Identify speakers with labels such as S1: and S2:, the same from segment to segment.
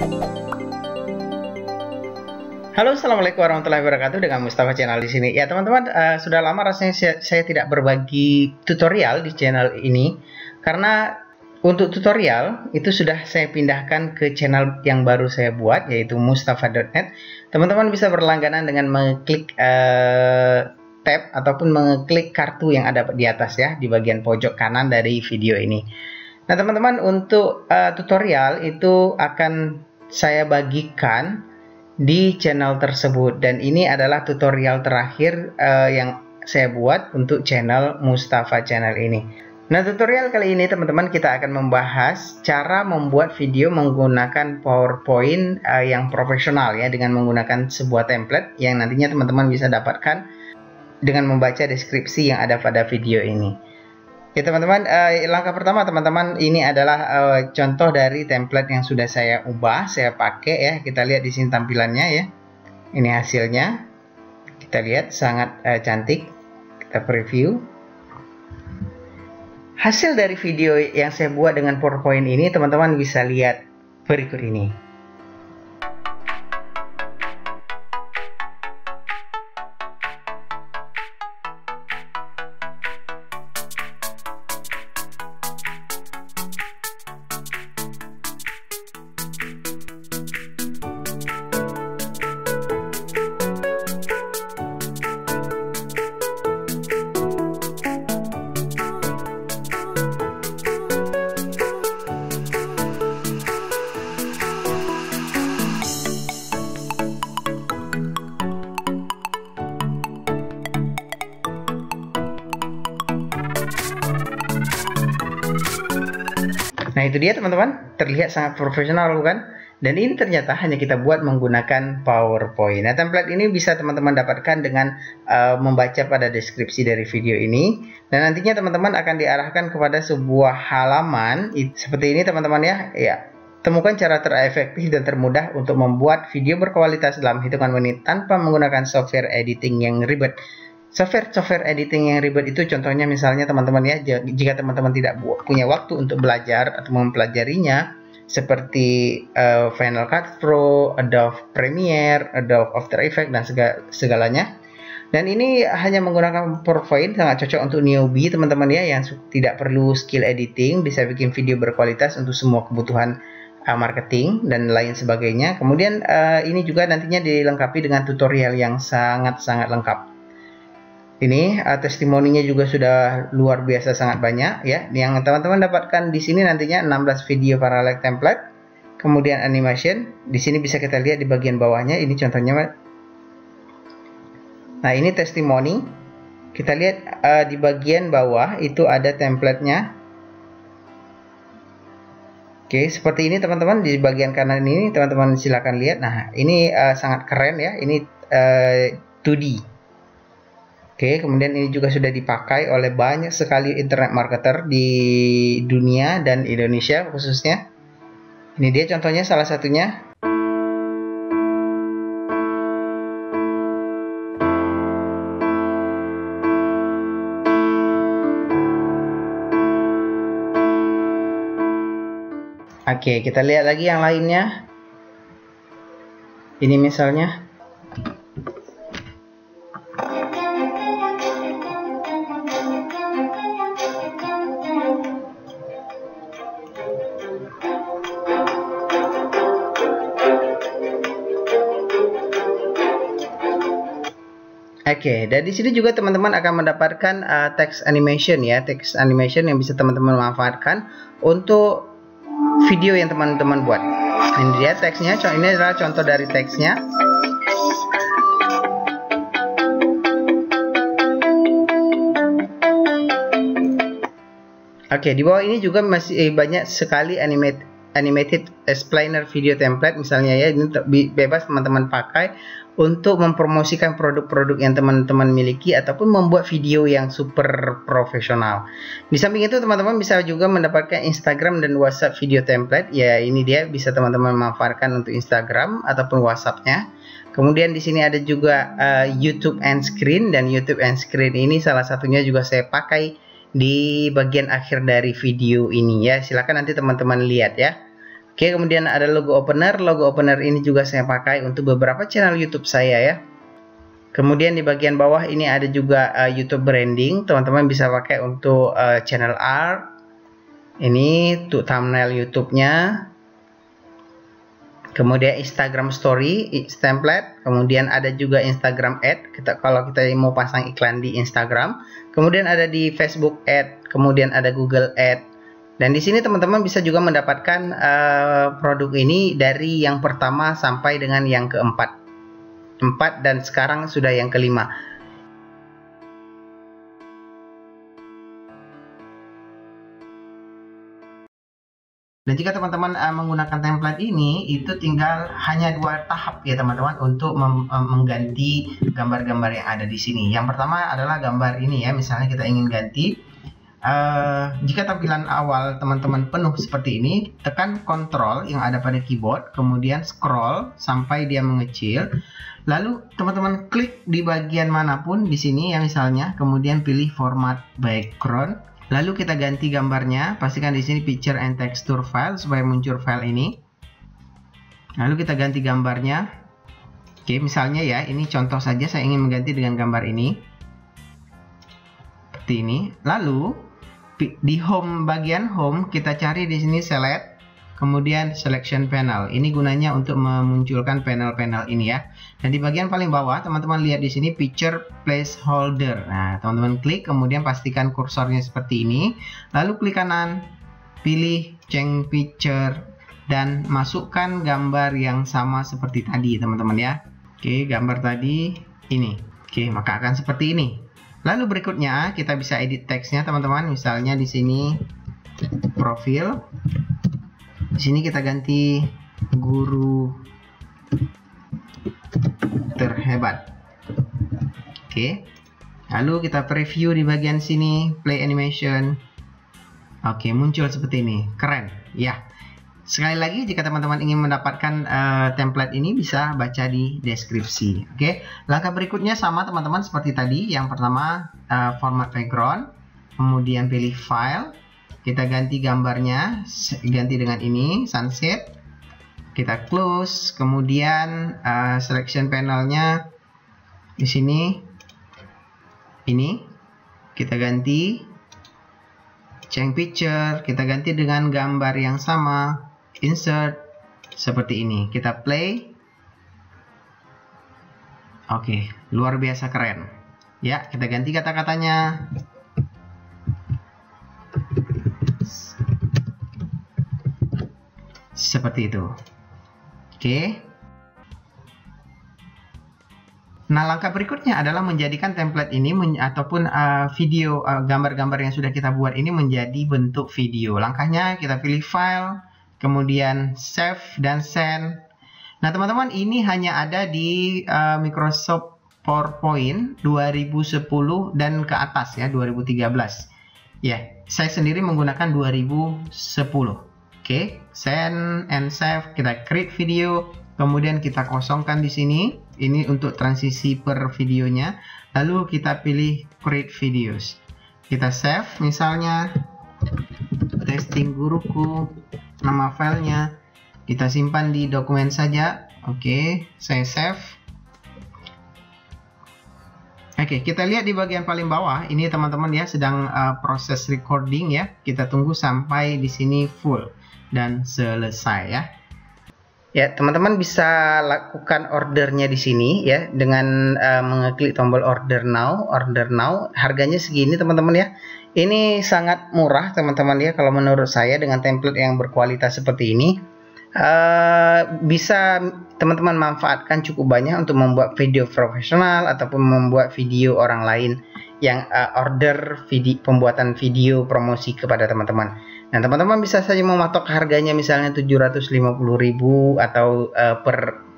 S1: Halo, assalamualaikum warahmatullahi wabarakatuh. Dengan Mustafa Channel di sini. Ya teman-teman, sudah lama rasanya saya tidak berbagi tutorial di channel ini karena untuk tutorial itu sudah saya pindahkan ke channel yang baru saya buat, yaitu mustafa.net. Teman-teman bisa berlangganan dengan mengklik tab ataupun mengklik kartu yang ada di atas ya, di bagian pojok kanan dari video ini. Nah teman-teman, untuk tutorial itu akan saya bagikan di channel tersebut, dan ini adalah tutorial terakhir yang saya buat untuk channel Mustafa Channel ini. Nah, tutorial kali ini teman-teman kita akan membahas cara membuat video menggunakan PowerPoint yang profesional ya, dengan menggunakan sebuah template yang nantinya teman-teman bisa dapatkan dengan membaca deskripsi yang ada pada video ini. Ya teman-teman, langkah pertama teman-teman, ini adalah contoh dari template yang sudah saya ubah, saya pakai ya. Kita lihat di sini tampilannya ya. Ini hasilnya. Kita lihat sangat cantik. Kita preview. Hasil dari video yang saya buat dengan PowerPoint ini teman-teman bisa lihat berikut ini. Nah itu dia teman-teman, terlihat sangat profesional bukan? Dan ini ternyata hanya kita buat menggunakan PowerPoint. Nah template ini bisa teman-teman dapatkan dengan membaca pada deskripsi dari video ini. Dan nantinya teman-teman akan diarahkan kepada sebuah halaman seperti ini teman-teman ya. Ya, temukan cara terefektif dan termudah untuk membuat video berkualitas dalam hitungan menit tanpa menggunakan software editing yang ribet. Software editing yang ribet itu contohnya misalnya teman-teman ya, jika teman-teman tidak punya waktu untuk belajar atau mempelajarinya, seperti Final Cut Pro, Adobe Premiere, Adobe After Effects dan segalanya. Dan ini hanya menggunakan PowerPoint, sangat cocok untuk newbie teman-teman ya, yang tidak perlu skill editing, bisa bikin video berkualitas untuk semua kebutuhan marketing dan lain sebagainya. Kemudian ini juga nantinya dilengkapi dengan tutorial yang sangat-sangat lengkap. Ini testimoninya juga sudah luar biasa sangat banyak ya. Yang teman-teman dapatkan di sini nantinya 16 video paralel template, kemudian animation. Di sini bisa kita lihat di bagian bawahnya, ini contohnya. Nah, ini testimoni. Kita lihat di bagian bawah itu ada template-nya. Oke, seperti ini teman-teman. Di bagian kanan ini teman-teman silakan lihat. Nah, ini sangat keren ya. Ini 2D. Oke, kemudian ini juga sudah dipakai oleh banyak sekali internet marketer di dunia dan Indonesia khususnya. Ini dia contohnya salah satunya. Oke, kita lihat lagi yang lainnya. Ini misalnya. Oke, dan di sini juga teman-teman akan mendapatkan text animation ya, text animation yang bisa teman-teman manfaatkan untuk video yang teman-teman buat. Ini dia teksnya, ini adalah contoh dari teksnya. Oke, di bawah ini juga masih banyak sekali animated explainer video template misalnya ya, ini bebas teman-teman pakai untuk mempromosikan produk-produk yang teman-teman miliki ataupun membuat video yang super profesional. Di samping itu teman-teman bisa juga mendapatkan Instagram dan WhatsApp video template. Ya, ini dia bisa teman-teman manfaatkan untuk Instagram ataupun WhatsApp-nya. Kemudian di sini ada juga YouTube End Screen, dan YouTube End Screen ini salah satunya juga saya pakai di bagian akhir dari video ini ya. Silakan nanti teman-teman lihat ya. Oke, kemudian ada logo opener. Logo opener ini juga saya pakai untuk beberapa channel YouTube saya ya. Kemudian di bagian bawah ini ada juga YouTube branding. Teman-teman bisa pakai untuk channel art. Ini untuk thumbnail YouTube-nya. Kemudian Instagram Story, template. Kemudian ada juga Instagram Ad. Kalau kita mau pasang iklan di Instagram. Kemudian ada di Facebook Ad. Kemudian ada Google Ad. Dan di sini teman-teman bisa juga mendapatkan produk ini dari yang pertama sampai dengan yang keempat. 4 dan sekarang sudah yang kelima. Dan jika teman-teman menggunakan template ini, itu tinggal hanya 2 tahap ya teman-teman untuk mengganti gambar-gambar yang ada di sini. Yang pertama adalah gambar ini ya, misalnya kita ingin ganti. Jika tampilan awal teman-teman penuh seperti ini, tekan Ctrl yang ada pada keyboard, kemudian scroll sampai dia mengecil. Lalu teman-teman klik di bagian manapun di sini ya misalnya, kemudian pilih format background. Lalu kita ganti gambarnya, pastikan di sini picture and texture file supaya muncul file ini. Lalu kita ganti gambarnya. Oke, misalnya ya, ini contoh saja saya ingin mengganti dengan gambar ini. Seperti ini. Lalu di home, bagian home, kita cari di sini select, kemudian selection panel. Ini gunanya untuk memunculkan panel-panel ini ya. Dan di bagian paling bawah teman-teman lihat di sini picture placeholder. Nah, teman-teman klik, kemudian pastikan kursornya seperti ini. Lalu klik kanan, pilih change picture dan masukkan gambar yang sama seperti tadi teman-teman ya. Oke, gambar tadi ini. Oke, maka akan seperti ini. Lalu berikutnya kita bisa edit teksnya teman-teman. Misalnya di sini profil. Di sini kita ganti guru terhebat. Oke. Lalu kita preview di bagian sini, play animation. Oke, muncul seperti ini. Keren. Ya. Sekali lagi, jika teman-teman ingin mendapatkan template ini, bisa baca di deskripsi. Oke, langkah berikutnya sama teman-teman seperti tadi. Yang pertama, format background, kemudian pilih file, kita ganti gambarnya, ganti dengan ini, sunset. Kita close, kemudian selection panelnya di sini, ini kita ganti, change picture, kita ganti dengan gambar yang sama. Insert seperti ini, kita play. Oke, luar biasa keren ya. Kita ganti kata-katanya. Seperti itu. Oke. Nah, langkah berikutnya adalah menjadikan template ini ataupun video gambar-gambar yang sudah kita buat ini menjadi bentuk video. Langkahnya kita pilih file, kemudian save dan send. Nah teman-teman, ini hanya ada di Microsoft PowerPoint 2010 dan ke atas ya, 2013. Ya, saya sendiri menggunakan 2010. Oke, send and save. Kita create video, kemudian kita kosongkan di sini. Ini untuk transisi per videonya. Lalu kita pilih create videos. Kita save misalnya testing guruku. Nama filenya kita simpan di dokumen saja. Oke, saya save. Oke, kita lihat di bagian paling bawah ini teman-teman ya, sedang proses recording ya. Kita tunggu sampai di sini full dan selesai ya. Ya, teman-teman bisa lakukan ordernya di sini ya dengan mengeklik tombol order now. Order now, harganya segini teman-teman ya. Ini sangat murah teman-teman ya, kalau menurut saya dengan template yang berkualitas seperti ini. Bisa teman-teman manfaatkan cukup banyak untuk membuat video profesional ataupun membuat video orang lain yang order pembuatan video promosi kepada teman-teman. Nah, teman-teman bisa saja mematok harganya misalnya 750.000 atau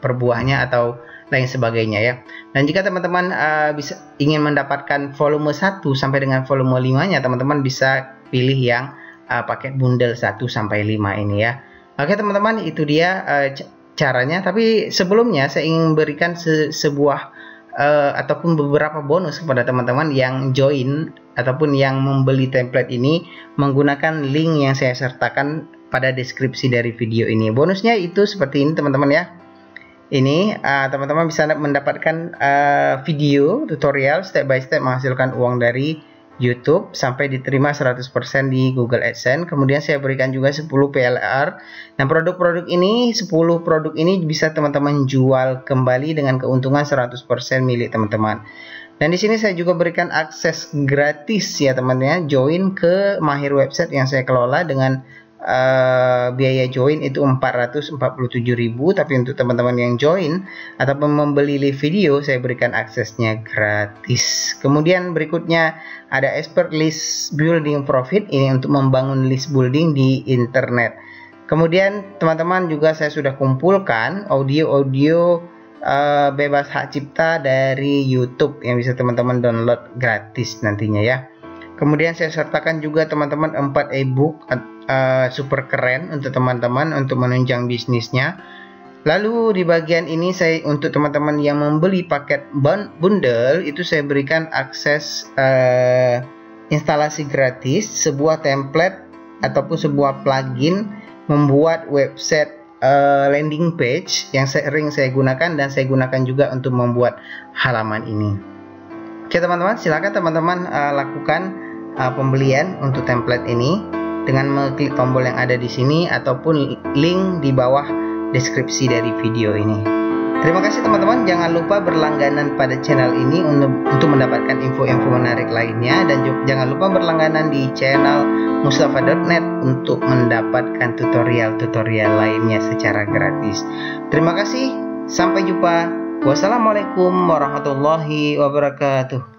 S1: per buahnya atau lain sebagainya ya. Dan jika teman-teman ingin mendapatkan volume 1 sampai dengan volume 5-nya, teman-teman bisa pilih yang paket bundle 1 sampai 5 ini ya. Oke teman-teman, itu dia caranya. Tapi sebelumnya saya ingin memberikan sebuah ataupun beberapa bonus kepada teman-teman yang join ataupun yang membeli template ini menggunakan link yang saya sertakan pada deskripsi dari video ini. Bonusnya itu seperti ini teman-teman ya. Ini teman-teman bisa mendapatkan video tutorial step by step menghasilkan uang dari YouTube sampai diterima 100% di Google AdSense. Kemudian saya berikan juga 10 PLR. Nah, produk-produk ini, 10 produk ini bisa teman-teman jual kembali dengan keuntungan 100% milik teman-teman. Dan di sini saya juga berikan akses gratis ya teman-teman, join ke Mahir Website yang saya kelola dengan biaya join itu 447.000, tapi untuk teman-teman yang join ataupun membeli live video saya berikan aksesnya gratis. Kemudian berikutnya ada expert list building profit, ini untuk membangun list building di internet. Kemudian teman-teman juga saya sudah kumpulkan audio-audio bebas hak cipta dari YouTube yang bisa teman-teman download gratis nantinya ya. Kemudian saya sertakan juga teman-teman 4 ebook super keren untuk teman-teman untuk menunjang bisnisnya. Lalu di bagian ini saya untuk teman-teman yang membeli paket bundle itu saya berikan akses instalasi gratis sebuah template ataupun sebuah plugin membuat website landing page yang sering saya gunakan dan saya gunakan juga untuk membuat halaman ini. Oke teman-teman, silakan teman-teman lakukan pembelian untuk template ini dengan mengklik tombol yang ada di sini ataupun link di bawah deskripsi dari video ini. Terima kasih teman-teman, jangan lupa berlangganan pada channel ini untuk mendapatkan info-info menarik lainnya, dan jangan lupa berlangganan di channel mustafa.net untuk mendapatkan tutorial-tutorial lainnya secara gratis. Terima kasih, sampai jumpa. Wassalamualaikum warahmatullahi wabarakatuh.